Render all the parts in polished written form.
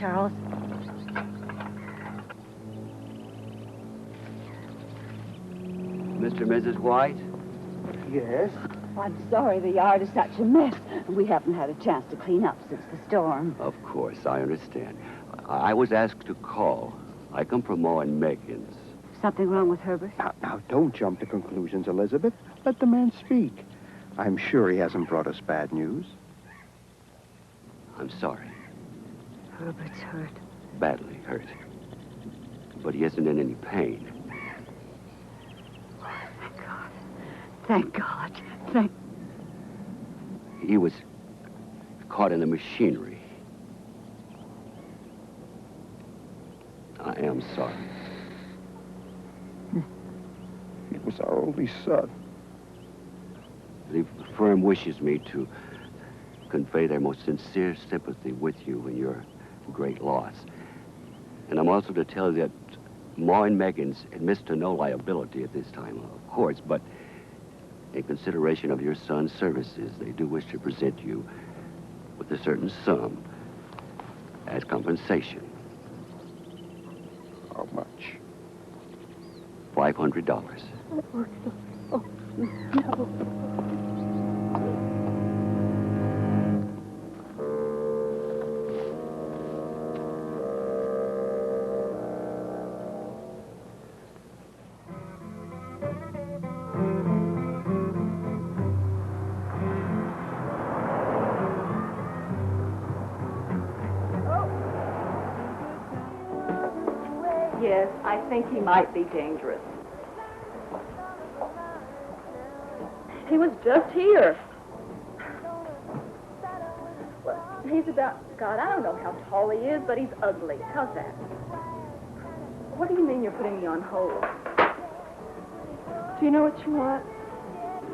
Charles. Mr. and Mrs. White? Yes? I'm sorry the yard is such a mess. We haven't had a chance to clean up since the storm. Of course, I understand. I was asked to call. I come from Ma and Megan's. Something wrong with Herbert? Now, don't jump to conclusions, Elizabeth. Let the man speak. I'm sure he hasn't brought us bad news. I'm sorry. Herbert's hurt. Badly hurt. But he isn't in any pain. Thank God. Thank God. Thank... He was caught in the machinery. I am sorry. He was our only son. The firm wishes me to convey their most sincere sympathy with you in your great loss. And I'm also to tell you that Ma and Megan's admits to no liability at this time, of course, but in consideration of your son's services, they do wish to present you with a certain sum as compensation. How much? $500. Oh, no. Yes, I think he might be dangerous. He was just here. Well, he's about, God, I don't know how tall he is, but he's ugly. How's that? What do you mean you're putting me on hold? Do you know what you want?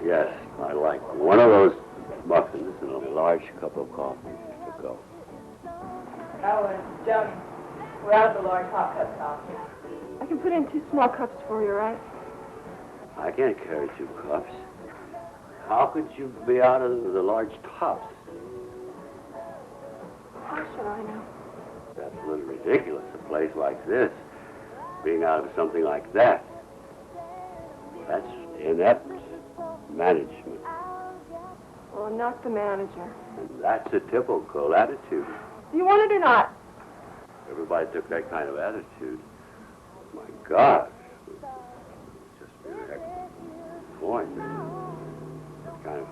Yes, I like one of those muffins and a large cup of coffee to go. Johnny, we're out of the large hot cup coffee. I can put in 2 small cups for you, right? I can't carry 2 cups. How could you be out of the large cups? How should I know? That's a little ridiculous, a place like this, being out of something like that. That's inept management. Well, I'm not the manager. And that's a typical attitude. Do you want it or not? Everybody took that kind of attitude. My God. Just be an excellent point. Kind of.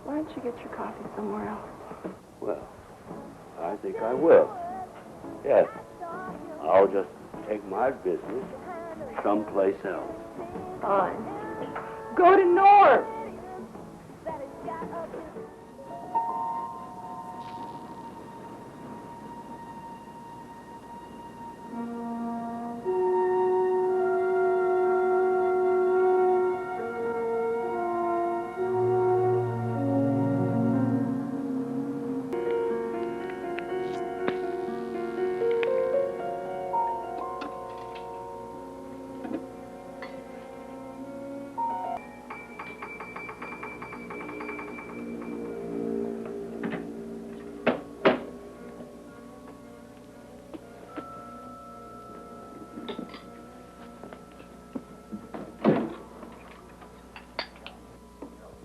Why don't you get your coffee somewhere else? Well, I think I will. Yes. I'll just take my business someplace else. Fine. Go to North.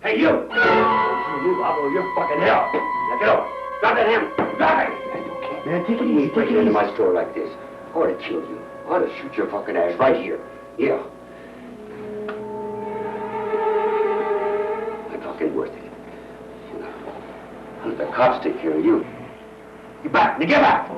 Hey, you! You, I'll blow your fucking head off. Now get over. Drop that hammer. Drop it! Man, take it easy. You breaking into my store like this. I ought to kill you. I ought to shoot your fucking ass right here. Yeah. I'm fucking worth it. Let the cops take care of you. Get back. Now get back!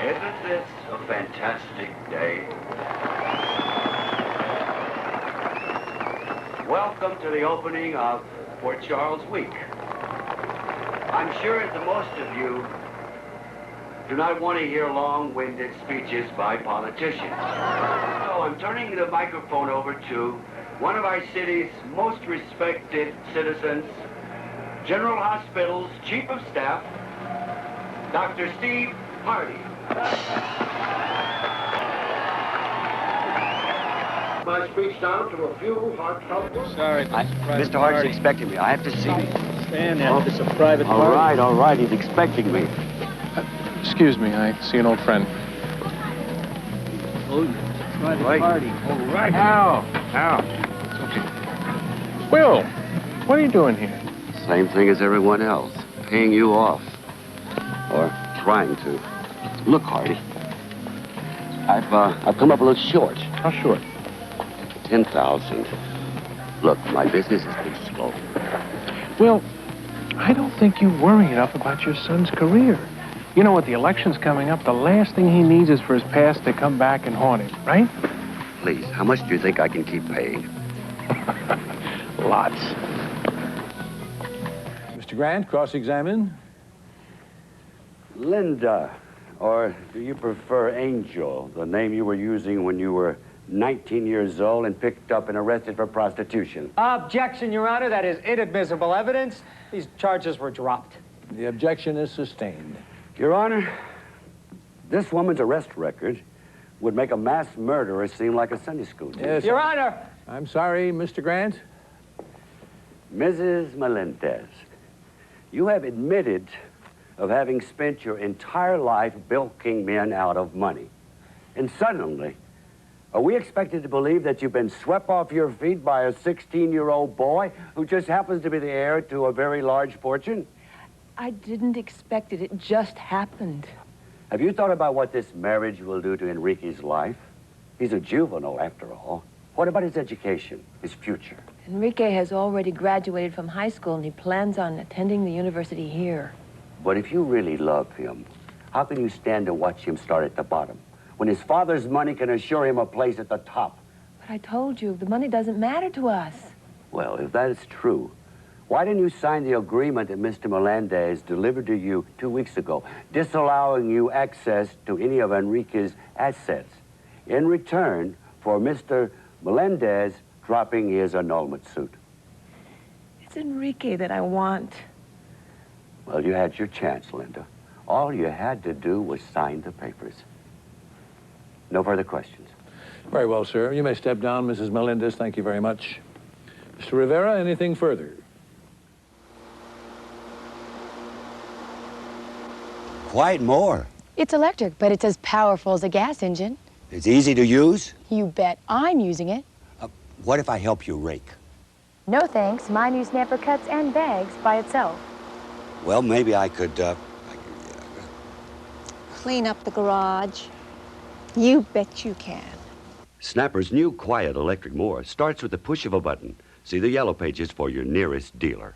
Isn't this a fantastic day? Welcome to the opening of Port Charles Week. I'm sure that most of you do not want to hear long-winded speeches by politicians. So I'm turning the microphone over to one of our city's most respected citizens, General Hospital's Chief of Staff, Dr. Steve party. My speech down to a few heartfelt words. Sorry, Mr. Hart's expecting me. I have to see him. Stand there. It's a private party. All right. He's expecting me. Excuse me, I see an old friend. Oh, private party. All right. Al. Okay. Will, what are you doing here? Same thing as everyone else. Paying you off. Or trying to. Look, Hardy. I've come up a little short. How short? 10,000. Look, my business has been slow. Well, I don't think you worry enough about your son's career. You know, with the elections coming up, the last thing he needs is for his past to come back and haunt him, right? Please, how much do you think I can keep paying? Lots. Mr. Grant, cross-examine. Linda, or do you prefer Angel, the name you were using when you were 19 years old and picked up and arrested for prostitution? Objection, Your Honor. That is inadmissible evidence. These charges were dropped. The objection is sustained. Your Honor, this woman's arrest record would make a mass murderer seem like a Sunday school teacher. Yes. Your Honor. I'm sorry, Mr. Grant. Mrs. Melendez, you have admitted of having spent your entire life bilking men out of money. And suddenly, are we expected to believe that you've been swept off your feet by a 16-year-old boy who just happens to be the heir to a very large fortune? I didn't expect it. It just happened. Have you thought about what this marriage will do to Enrique's life? He's a juvenile, after all. What about his education, his future? Enrique has already graduated from high school, and he plans on attending the university here. But if you really love him, how can you stand to watch him start at the bottom, when his father's money can assure him a place at the top? But I told you, the money doesn't matter to us. Well, if that is true, why didn't you sign the agreement that Mr. Melendez delivered to you 2 weeks ago, disallowing you access to any of Enrique's assets, in return for Mr. Melendez dropping his annulment suit? It's Enrique that I want. Well, you had your chance, Linda. All you had to do was sign the papers. No further questions. Very well, sir. You may step down, Mrs. Melendez. Thank you very much. Mr. Rivera, anything further? Quite more. It's electric, but it's as powerful as a gas engine. It's easy to use. You bet I'm using it. What if I help you rake? No thanks. Mine use snapper cuts and bags by itself. Well, maybe I could, Clean up the garage. You bet you can. Snapper's new quiet electric mower starts with the push of a button. See the yellow pages for your nearest dealer.